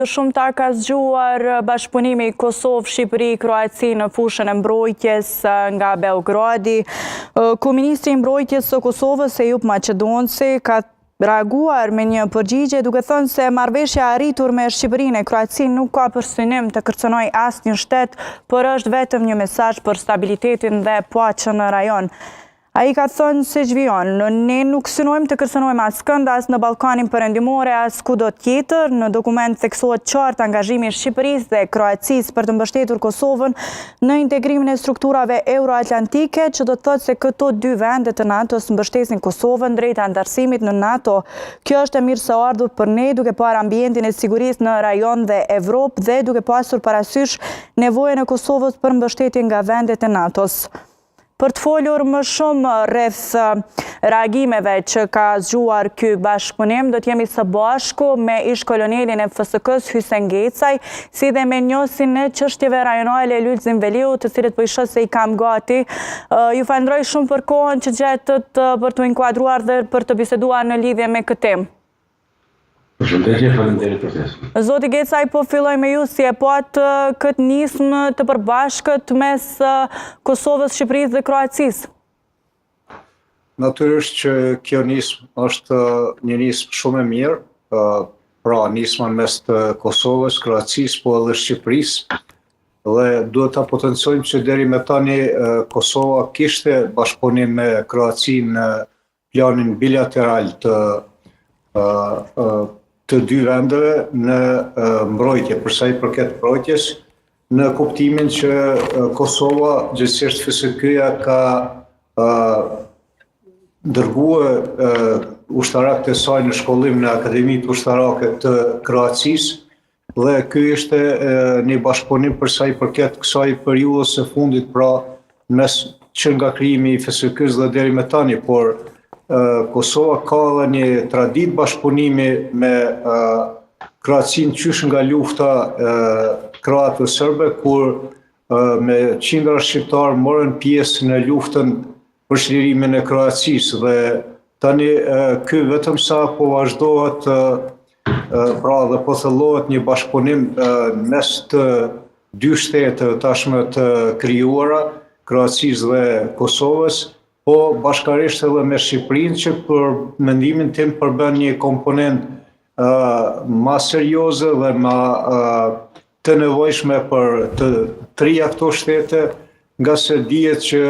Shumë ta ka zgjuar bashkëpunimi Kosovë-Shqipëri-Kroaci në fushën e mbrojtjes nga Beogradi, ku Ministri i Mbrojtjes së Kosovës Ejup Maqedonci ka reaguar me një përgjigje duke thënë se marrëveshja e arritur me Shqipërinë e Kroacinë nuk ka për synim të kërcënojë asnjë shtet, por është vetëm një mesazh për stabilitetin dhe paqen në rajon. Ai ka thënë se zhvion, ne nuk synojmë të kërcënojmë askënd as në Ballkanin Perëndimore as kudo tjetër. Në dokument theksohet qartë angazhimi i Shqipërisë dhe Kroacisë për të mbështetur Kosovën në integrimin e strukturave euroatlantike, që do të thotë se këto dy vende të NATO-s mbështesin Kosovën drejt anëtarësimit në NATO. Kjo është e mirë së ardhur për ne, duke parë ambientin e sigurisë në rajon dhe Evropë dhe duke pasur parasysh nevojën e Kosovës për mbështetje nga vendet e NATO-s. Për të folur më shumë rreth reagimeve që ka zgjuar ky bashkëpunim, do të jemi së bashku me ish kolonelin e FSK-s Hysen Gecaj, si dhe me njësin e çështjeve rajonale Lulzim Veliu, të cilët po i shoh se i kam gati. Ju falenderoj shumë për kohën që gjetët për të inkuadruar dhe për të biseduar në lidhje me këtë temë. Përshëndetje, faleminderit për ftesën. Zoti Gecaj, po filloj me ju si e patë këtë nismë të përbashkët mes Kosovës, Shqipërisë dhe Kroacisë. Natyrisht që kjo nismë është një nismë shumë e mirë, pra nismën mes të Kosovës, Kroacisë, po edhe Shqipërisë. Dhe duhet ta potencojmë që deri me tani Kosova kishte bashkëpunim me Kroacinë në planin bilateral të dy vendeve në mbrojtje, për sa i përket mbrojtjes, në kuptimin që Kosova, gjithsesi FSK-ja ka dërguar ushtarakët e saj në shkollim në Akademitë Ushtarake të Kroacisë, dhe ky ishte një bashkëpunim për sa i përket kësaj periudhës së fundit, pra mes që nga krijimi i FSK-s dhe deri me tani, por Kosova ka edhe një traditë bashkëpunimi me Kroacinë qysh nga lufta kroato-serbe, kur me qindra shqiptarë morën pjesë në luftën për çlirimin e Kroacisë, dhe tani ky vetëm sa po vazhdohet, pra dhe po thellohet një bashkëpunim mes të dy shteteve tashmë të krijuara, Kroacisë dhe Kosovës, po bashkarisht edhe me Shqipërinë, që për mendimin tim përbën një komponent ma serioze dhe ma të nevojshme për të trija këto shtete, nga se dihet që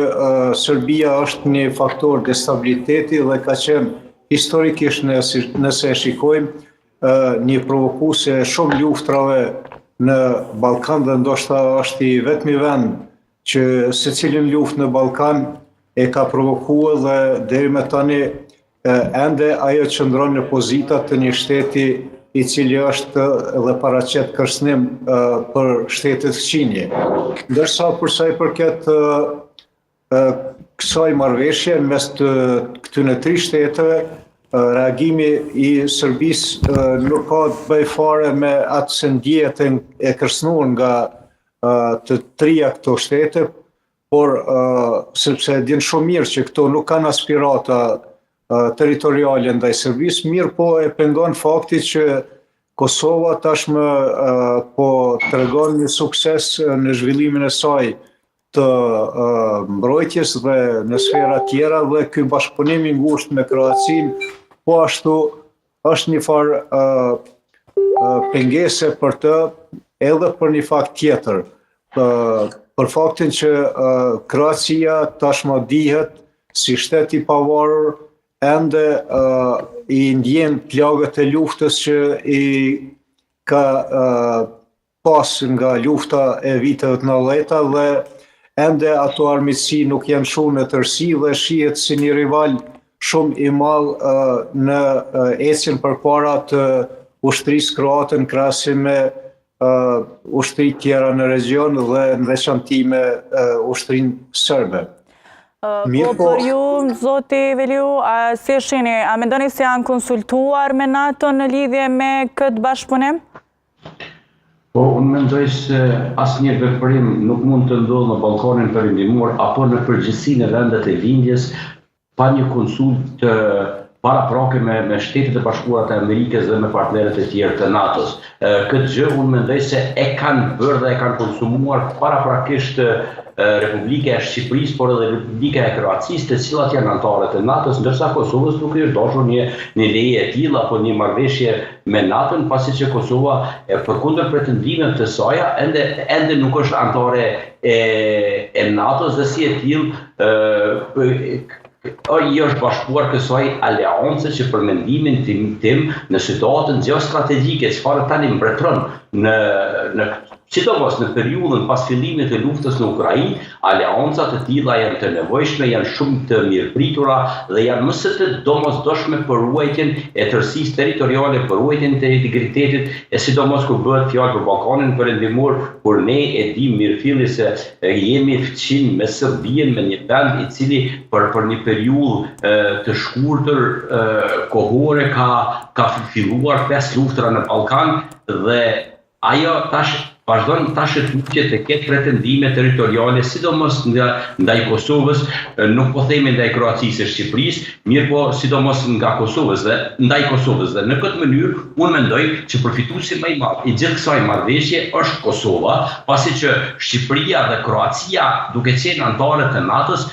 Serbia është një faktor destabiliteti dhe ka qenë historikisht, nëse e shikojmë, një provokuese shumë luftrave në Ballkan, dhe ndoshta është i vetmi vend që secilin luftë në Ballkan e ka provokuar, dhe deri me tani ende ajo qëndron në pozita të një shteti i cili është dhe paraqet kërcënim për shtetet fqinje. Ndërsa për sa i përket kësaj marrëveshje mes të këtyre tri shteteve, reagimi i Serbisë nuk ka të bëjë fare me atë se ndjehet e kërcënuar nga të trija këto shtete, por sepse din shumë mirë që këto nuk kanë aspirata territoriale ndaj Serbisë, mirë po e pengon fakti që Kosova tashmë po tregon një sukses në zhvillimin e saj të mbrojtjes dhe në sfera tjera, dhe ky bashkëpunim i ngushtë me Kroacinë po ashtu është një farë pengese për të, edhe për një fakt tjetër, për faktin që Kroacia tashmë dihet si shtet i pavarur, ende i ndjen plagët e luftës që i ka pas nga lufta e viteve të 90-ta, dhe ende ato armiqësi nuk janë shumë në tërësi, dhe shihet si një rival shumë i madh në ecjen përpara të ushtrisë kroate në krahasim me ushtri tjera në region dhe në veçanti me ushtrinë serbe. Po për ju, zoti Veliu, si e shihni, a mendoni se janë konsultuar me NATO në lidhje me këtë bashkëpunim? Po, unë mendoj se asnjë veprim nuk mund të ndodhë në Ballkanin Perëndimor apo në përgjithësinë e vendet e lindjes pa një konsult paraprake me Shtetet e Bashkuara të Amerikës dhe me partnerët e tjerë të NATO-s. Këtë gjë unë mendoj se e kanë bërë dhe e kanë konsumuar paraprakisht Republika e Shqipërisë, por edhe Republika e Kroacisë, të cilat janë anëtare të NATO-s, ndërsa Kosovës nuk është dashur një leje e tillë apo një marrëveshje me NATO-n, pasi që Kosova përkundër pretendimeve të saj ende nuk është anëtare e NATO-s dhe si e tillë i është bashkuar kësaj aleance që për mendimin tim në situatën geostrategjike çfarë tani mbretëron sidomos në periudhën pas fillimit të luftës në Ukrainë, aleancat të tilla janë të nevojshme, janë shumë të mirëpritura dhe janë më së të domosdoshme për ruajtjen e tërësisë territoriale, për ruajtjen e integritetit, e sidomos kur bëhet fjalë për Ballkanin Perëndimor, kur ne e dim mirëfilli se jemi fqin me Serbinë, me një vend i cili për një periudhë të shkurtër kohore ka filluar 5 luftra në Ballkan dhe ajo vazhdon tash të ketë pretendime territoriale, sidomos ndaj Kosovës, nuk po themi ndaj Kroacisë e Shqipërisë, mirë po sidomos nga Kosovës dhe ndaj Kosovës. Dhe në këtë mënyrë unë mendoj që përfituesi më i madh i gjithë kësaj marrëveshje është Kosova, pasi që Shqipëria dhe Kroacia, duke qenë anëtare të NATO-s,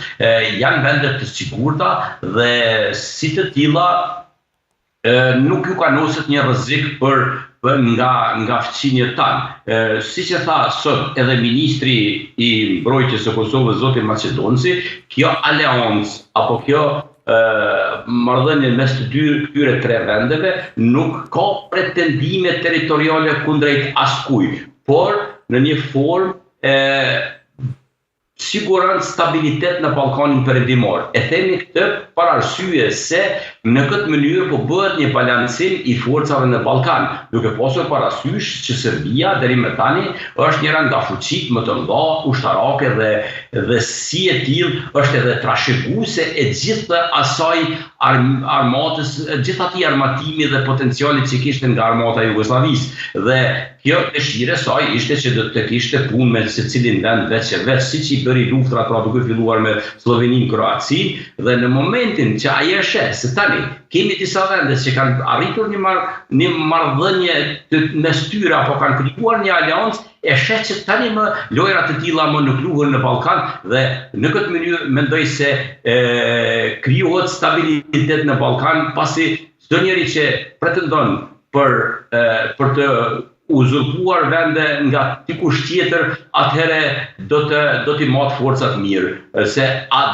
janë vende të sigurta dhe si të tilla nuk ju kanoset një rrezik nga fqinjet tanë. Siç e tha sot edhe ministri i mbrojtjes së Kosovës, zoti Maqedonci, kjo aleancë apo kjo marrëdhënie mes të këtyre 3 vendeve nuk ka pretendime territoriale kundrejt askujt, por në një formë siguron stabilitet në Ballkanin Perëndimor. E themi këtë për arsye se në këtë mënyrë po bëhet një balancim i forcave në Ballkan, duke pasur parasysh që Serbia deri më tani është njëra nga fuqitë më të mëdha ushtarake dhe si e tillë është edhe trashëguese e gjithë asaj armatës, gjithë atij armatimi dhe potencialit që kishte nga armata e Jugosllavisë. Dhe kjo dëshira e saj ishte që do të kishte punë me secilin vend veç e veç, siç i bëri luftra pra duke filluar me Sloveninë, Kroacinë, dhe në momentin që ai e sheh se tani kemi disa vende që kanë arritur një marrëdhënie mes tyre apo kanë krijuar një aleancë, e sheh që tani më lojra të tilla më nuk luhen në Ballkan dhe në këtë mënyrë mendoj se krijohet stabilitet në Ballkan, pasi çdo njeri që pretendon për të uzurpuar vende nga dikush tjetër, atëherë do t'i marrë forcat mirë, se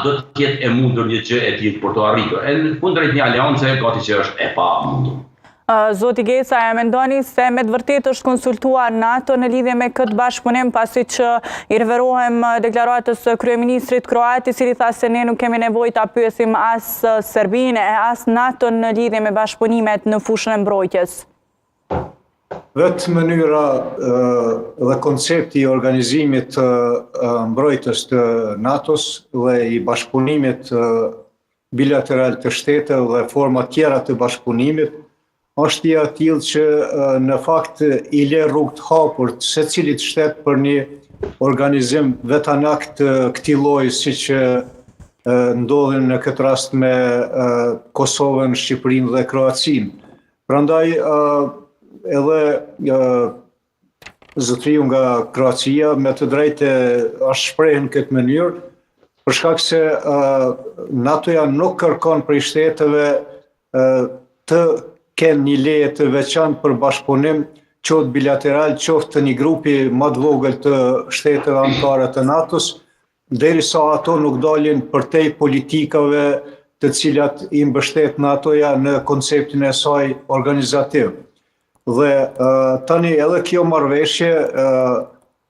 do të ketë e mundur një gjë e tillë për të arritur. Kundrejt një aleance gati që është e pamundur. Zoti Gesa, e mendoni se me të vërtetë është konsultuar NATO në lidhje me këtë bashkëpunim, pasi që i referohem deklaratës kryeministrit kroat, i cili tha se ne nuk kemi nevojë ta pyesim as Serbinë e as NATO në lidhje me bashkëpunimet në fushën e mbrojtjes? Vetë mënyra dhe koncepti i organizimit të mbrojtjes të NATO-s dhe i bashkëpunimit bilateral të shteteve dhe forma tjera të bashkëpunimit është i atill që në fakt i le rrugë të hapur secilit shtet për një organizim vetanak të këtij lloji, siç ndodhin në këtë rast me Kosovën, Shqipërinë dhe Kroacinë. Prandaj edhe zotëriu nga Kroacia me të drejtë është shprehur në këtë mënyrë, për shkak se NATO-ja nuk kërkon prej shteteve të kenë një leje të veçantë për bashkëpunim, qoftë bilateral, qoftë të një grupi më të vogël të shteteve anëtare të NATO-s, derisa ato nuk dalin përtej politikave të cilat i mbështet NATO-ja në konceptin e saj organizativ. Dhe tani edhe kjo marrëveshje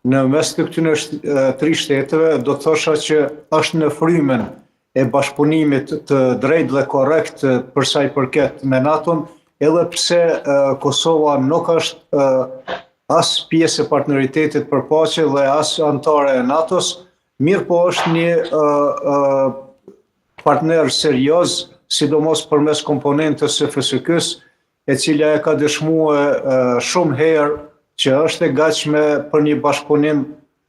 në mes të këtyre 3 shteteve do të thosha që është në frymën e bashkëpunimit të drejtë dhe korrekt për sa i përket me NATO-n, edhe pse Kosova nuk është as pjesë e partneritetit për paqe dhe as anëtare e NATO-s, mirë po është një partner serioz, sidomos përmes komponentës së FSK-s, e cila e ka dëshmuar shumë herë që është e gatshme për një bashkëpunim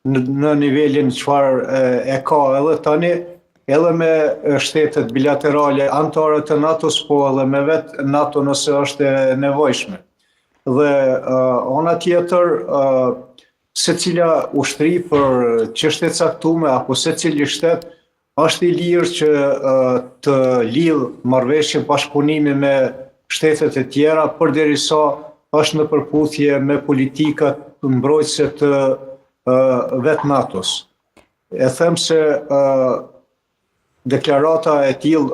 në nivelin çfarë e ka edhe tani, edhe me shtetet bilaterale antare të NATO-s, po edhe me vetë NATO nëse është e nevojshme. Dhe ona tjetër, secila ushtri për çështje caktuar apo secili shtet është i lirë që të lidh marrëveshje bashkëpunimi me shtetet e tjera, përderisa është në përputhje me politikat mbrojtëse të vetë NATO-s. E them se deklarata e tillë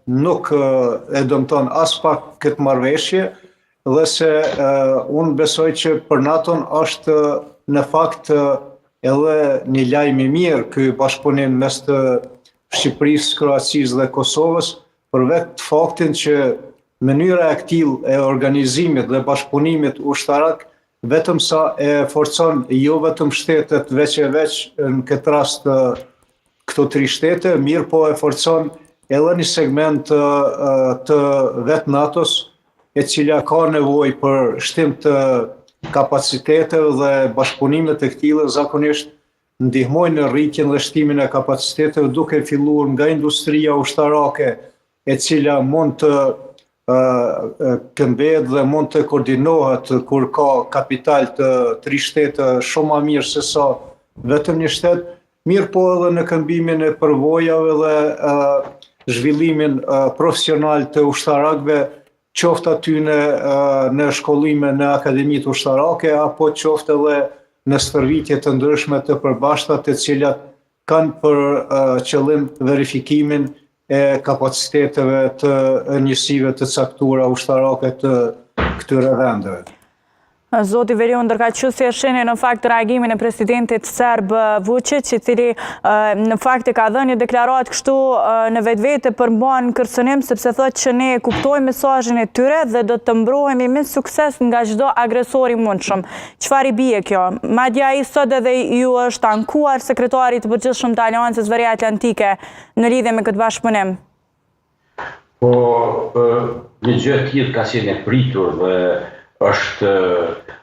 nuk e dëmton as pak këtë marrëveshje, dhe se unë besoj që për NATO-n është në fakt edhe një lajm i mirë ky bashkëpunim mes të Shqipërisë, Kroacisë dhe Kosovës, për vetë faktin që mënyra e këtillë e organizimit dhe bashkëpunimit ushtarak vetëm sa e forcon jo vetëm shtetet veç e veç, në këtë rast këto 3 shtete, mirë po e forcon edhe një segment të vetë NATO-s, e cila ka nevojë për shtim të kapaciteteve dhe bashkëpunimet e këtilla zakonisht ndihmojnë në rritjen dhe shtimin e kapaciteteve, duke filluar nga industria ushtarake, e cila mund të këmbet dhe mund të koordinohet kur ka kapital të 3 shtete shumë më mirë se sa vetëm një shtet, mirë po edhe në këmbimin e përvojave dhe zhvillimin profesional të ushtarakëve, qoftë aty në shkollime në akademitë ushtarake, apo qoftë edhe në stërvitje të ndryshme të përbashkëta, të cilat kanë për qëllim verifikimin e kapaciteteve të njësive të caktuara ushtarake të këtyre vendeve. Zoti Veriun, ndërkaq që si e shihni në fakt reagimin e presidentit serb Vučić, i cili në fakt e ka dhënë një deklaratë kështu në vetvete përmban kërcënim, sepse thotë që ne kuptojmë mesazhin e tyre dhe do të mbrohemi me sukses nga çdo agresor i mundshëm. Çfarë i bie kjo? Madje ai sot edhe ju është ankuar sekretari i përgjithshëm të Aleancës Veriatlantike në lidhje me këtë bashkëpunim. Po, një gjë e tillë ka qenë e pritur dhe është,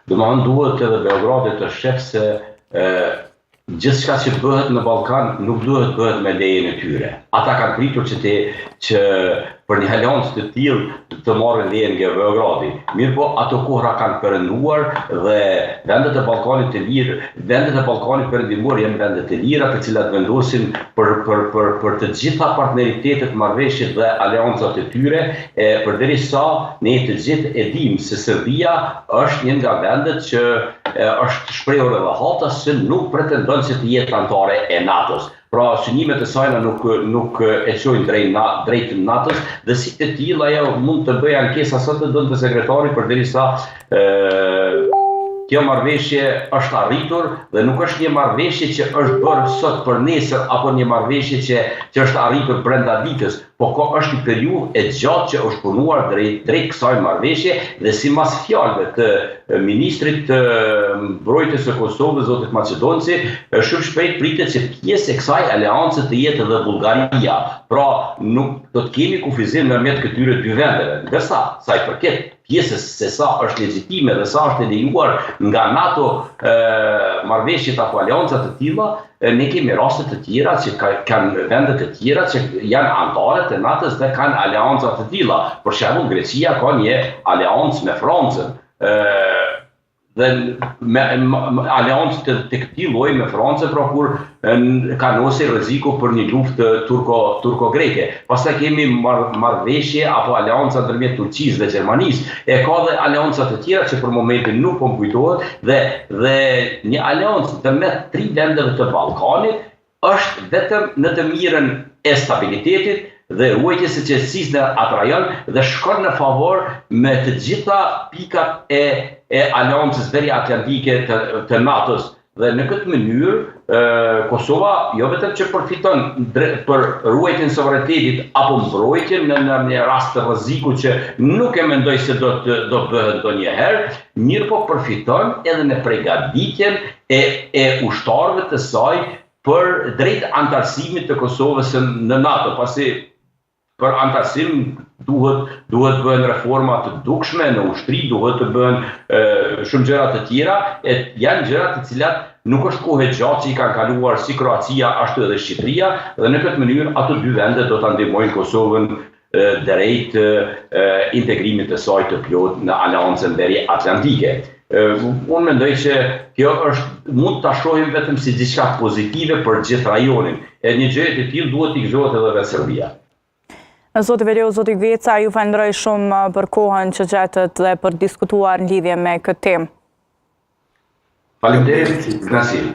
duhet edhe Beogradi të sheh se gjithçka që bëhet në Ballkan nuk duhet bëhet me lejen e tyre. Ata kanë pritur që për një aleancë të tillë të marrin lejen nga Beogradi. Mirë po, ato kohra kanë perënduar dhe vendet e Ballkanit të lirë, vendet e Ballkanit perëndimor janë vende të lira, të cilat vendosin për të gjitha partneritetet, marrëveshjet dhe aleancat e tyre, përderisa ne të gjithë e dimë se Serbia është një nga vendet që është shprehur edhe hata se nuk pretendon se të jetë anëtare e NATO-s. Pra, synimet e saj nuk e çojnë drejt NATO-s, dhe si të tillë ajo mund të bëjë ankesa sa të donte sekretari, përderisa kjo marrëveshje është arritur dhe nuk është një marrëveshje që është bërë sot për nesër apo një marrëveshje që është arritur brenda ditës, po është një periudhë e gjatë që është punuar drejt kësaj marrëveshje dhe sipas fjalëve të ministrit të mbrojtjes së Kosovës, zotit Maqedonci, shumë shpejt pritet që pjesë e kësaj aleance të jetë edhe Bullgaria. Pra, nuk do të kemi kufizim ndërmjet këtyre 2 vendeve, ndërsa sa i përket pjesës se sa është legjitime dhe sa është lejuar nga NATO marrëveshjet apo aleancat të tilla, ne kemi raste të tjera që kanë vende të tjera që janë anëtare të NATO-s dhe kanë aleanca të tilla. Për shembull, Greqia ka një aleancë me Francën. Dhe aleancë të këtij lloji me Francën, pra kur ka nosur rreziku për një luftë turko-greke. Pastaj kemi marrëveshje apo aleanca ndërmjet Turqisë dhe Gjermanisë. Ka dhe aleanca të tjera që për momentin nuk po kujtohet dhe një aleancë ndërmjet 3 vendeve të Ballkanit është vetëm në të mirën e stabilitetit dhe ruajtjes së qetësisë në atë rajon dhe shkon në favor me të gjitha pikat e aleancës veriatlantike të NATO-s. Dhe në këtë mënyrë Kosova jo vetëm që përfiton për ruajtjen e suverenitetit apo mbrojtjen në një rast të rrezikut që nuk e mendoj se do bëhet ndonjëherë, mirë po përfiton edhe në përgatitjen e ushtarëve të saj për drejt antarësimit të Kosovës në NATO, pasi për antarësim duhet bëhen reforma të dukshme në ushtri, duhet të bëhen shumë gjëra të tjera, janë gjëra të cilat nuk është kohë e gjatë që i kanë kaluar si Kroacia ashtu edhe Shqipëria, dhe në këtë mënyrë ato dy vende do ta ndihmojnë Kosovën drejt integrimit të saj të plot në Aleancën Veriatlantike. Unë mendoj që kjo mund ta shohim vetëm si diçka pozitive për gjithë rajonin. E një gjë e tillë duhet t'i gëzohet edhe vetë Serbia. Zoti Velio, zoti Veca, ju falenderoj shumë për kohën që gjetët dhe për diskutuar në lidhje me këtë temë. Faleminderit, grazie.